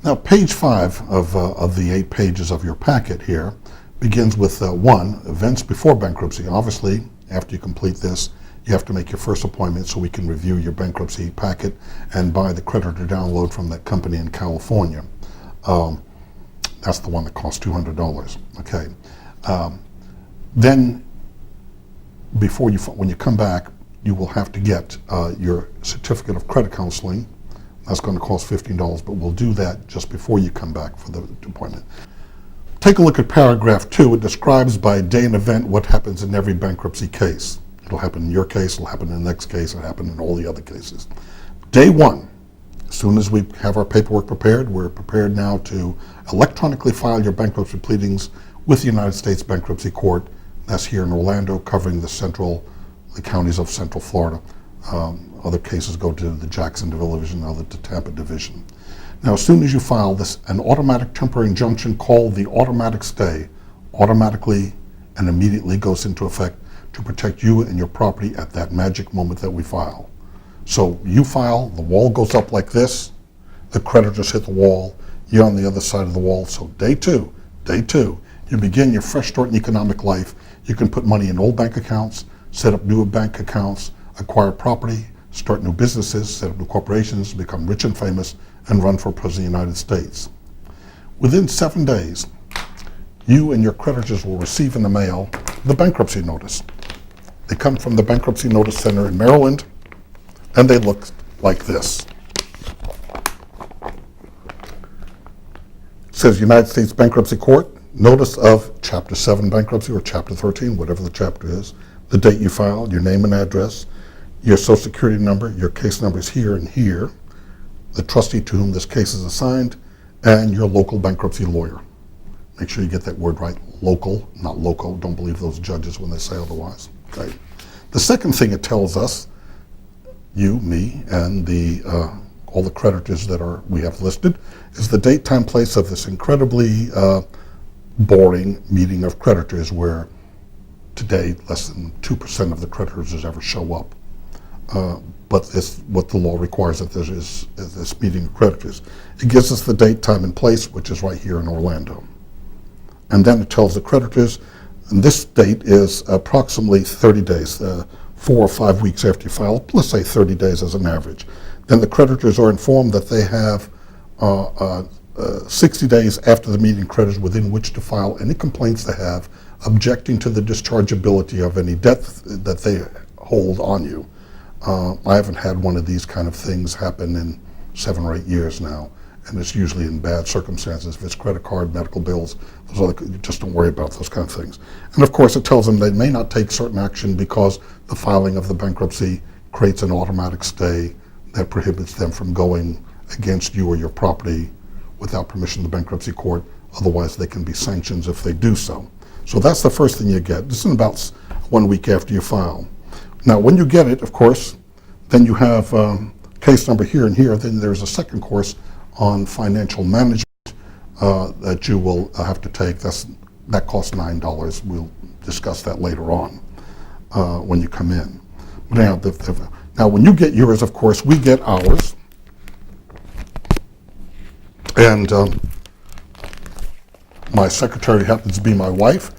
Now, page 5 of the 8 pages of your packet here begins with 1, events before bankruptcy. Obviously, after you complete this, you have to make your first appointment so we can review your bankruptcy packet and buy the creditor download from that company in California. That's the one that costs $200. Okay. Then, when you come back, you will have to get your certificate of credit counseling. That's going to cost $15, but we'll do that just before you come back for the appointment. Take a look at paragraph 2. It describes by day and event what happens in every bankruptcy case. It'll happen in your case, it'll happen in the next case, it'll happen in all the other cases. Day 1, as soon as we have our paperwork prepared, we're prepared now to electronically file your bankruptcy pleadings with the United States Bankruptcy Court. That's here in Orlando, covering the counties of Central Florida. Other cases go to the Jacksonville Division, other to Tampa Division. Now, as soon as you file this, an automatic temporary injunction called the automatic stay automatically and immediately goes into effect to protect you and your property at that magic moment that we file. So you file, the wall goes up like this, the creditors hit the wall, you're on the other side of the wall. So day two, you begin your fresh start in economic life. You can put money in old bank accounts, set up new bank accounts, acquire property, start new businesses, set up new corporations, become rich and famous, and run for President of the United States. Within 7 days, you and your creditors will receive in the mail the bankruptcy notice. They come from the Bankruptcy Notice Center in Maryland, and they look like this. It says United States Bankruptcy Court, notice of Chapter 7 bankruptcy or Chapter 13, whatever the chapter is, the date you filed, your name and address, your social security number, your case number is here and here, the trustee to whom this case is assigned, and your local bankruptcy lawyer. Make sure you get that word right, local, not loco. Don't believe those judges when they say otherwise. Okay. The second thing it tells us, you, me, and all the creditors that we have listed, is the date, time, place of this incredibly boring meeting of creditors where today less than 2% of the creditors ever show up. But it's what the law requires that there is this meeting of creditors. It gives us the date, time, and place, which is right here in Orlando. And then it tells the creditors, and this date is approximately 30 days, 4 or 5 weeks after you file, let's say 30 days as an average. Then the creditors are informed that they have 60 days after the meeting creditors within which to file any complaints they have objecting to the dischargeability of any debt that they hold on you. I haven't had one of these kind of things happen in 7 or 8 years now, and it's usually in bad circumstances. If it's credit card, medical bills, you just don't worry about those kind of things. And of course, it tells them they may not take certain action because the filing of the bankruptcy creates an automatic stay that prohibits them from going against you or your property without permission of the bankruptcy court. Otherwise, they can be sanctioned if they do so. So that's the first thing you get. This is about 1 week after you file. Now, when you get it, of course, then you have case number here and here. Then there's a second course on financial management that you will have to take. That costs $9. We'll discuss that later on when you come in. Now, when you get yours, of course, we get ours. And my secretary happens to be my wife,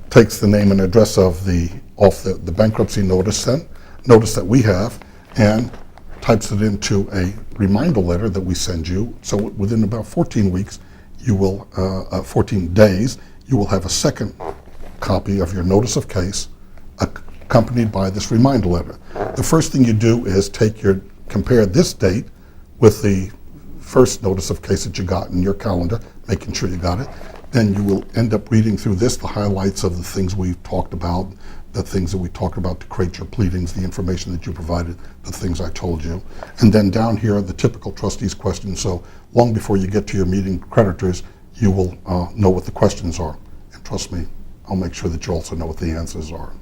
takes the name and address of the bankruptcy notice that we have, and types it into a reminder letter that we send you. So within about 14 weeks, 14 days, you will have a second copy of your notice of case accompanied by this reminder letter. The first thing you do is compare this date with the first notice of case that you got in your calendar, making sure you got it. Then you will end up reading through this, the highlights of the things we've talked about, the things that we talked about to create your pleadings, the information that you provided, the things I told you. And then down here are the typical trustees' questions. So long before you get to your meeting creditors, you will know what the questions are. And trust me, I'll make sure that you also know what the answers are.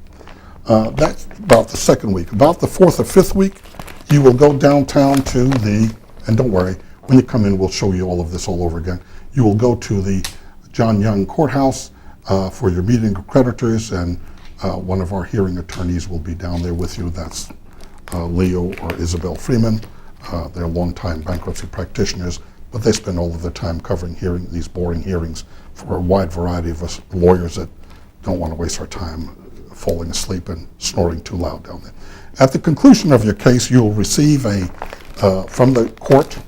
That's about the second week. About the 4th or 5th week, you will go downtown to and don't worry, when you come in, we'll show you all of this all over again. You will go to the John Young Courthouse for your meeting of creditors, and one of our hearing attorneys will be down there with you. That's Leo or Isabel Freeman. They're longtime bankruptcy practitioners. but they spend all of their time covering these boring hearings for a wide variety of us lawyers that don't want to waste our time falling asleep and snoring too loud down there. At the conclusion of your case, you will receive from the court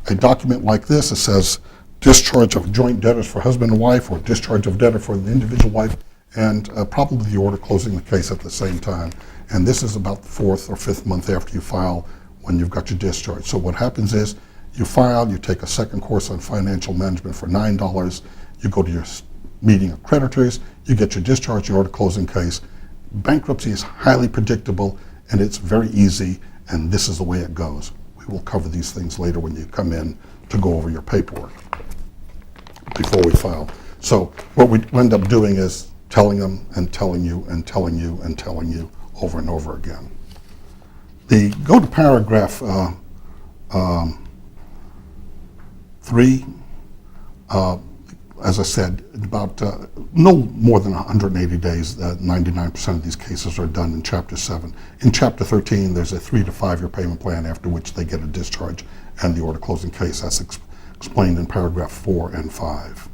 a document like this. It says discharge of joint debtors for husband and wife, or discharge of debtor for the individual wife, and probably the order closing the case at the same time. And this is about the 4th or 5th month after you file, when you've got your discharge. So what happens is you file, you take a second course on financial management for $9, you go to your meeting of creditors, you get your discharge, your order closing case. Bankruptcy is highly predictable and it's very easy, and this is the way it goes. We will cover these things later when you come in to go over your paperwork before we file. So what we end up doing is telling them and telling you and telling you and telling you over and over again. Go to paragraph 3. As I said, about no more than 180 days, 99% of these cases are done in Chapter 7. In Chapter 13, there's a 3 to 5 year payment plan after which they get a discharge and the order closing case. That's explained in paragraph 4 and 5.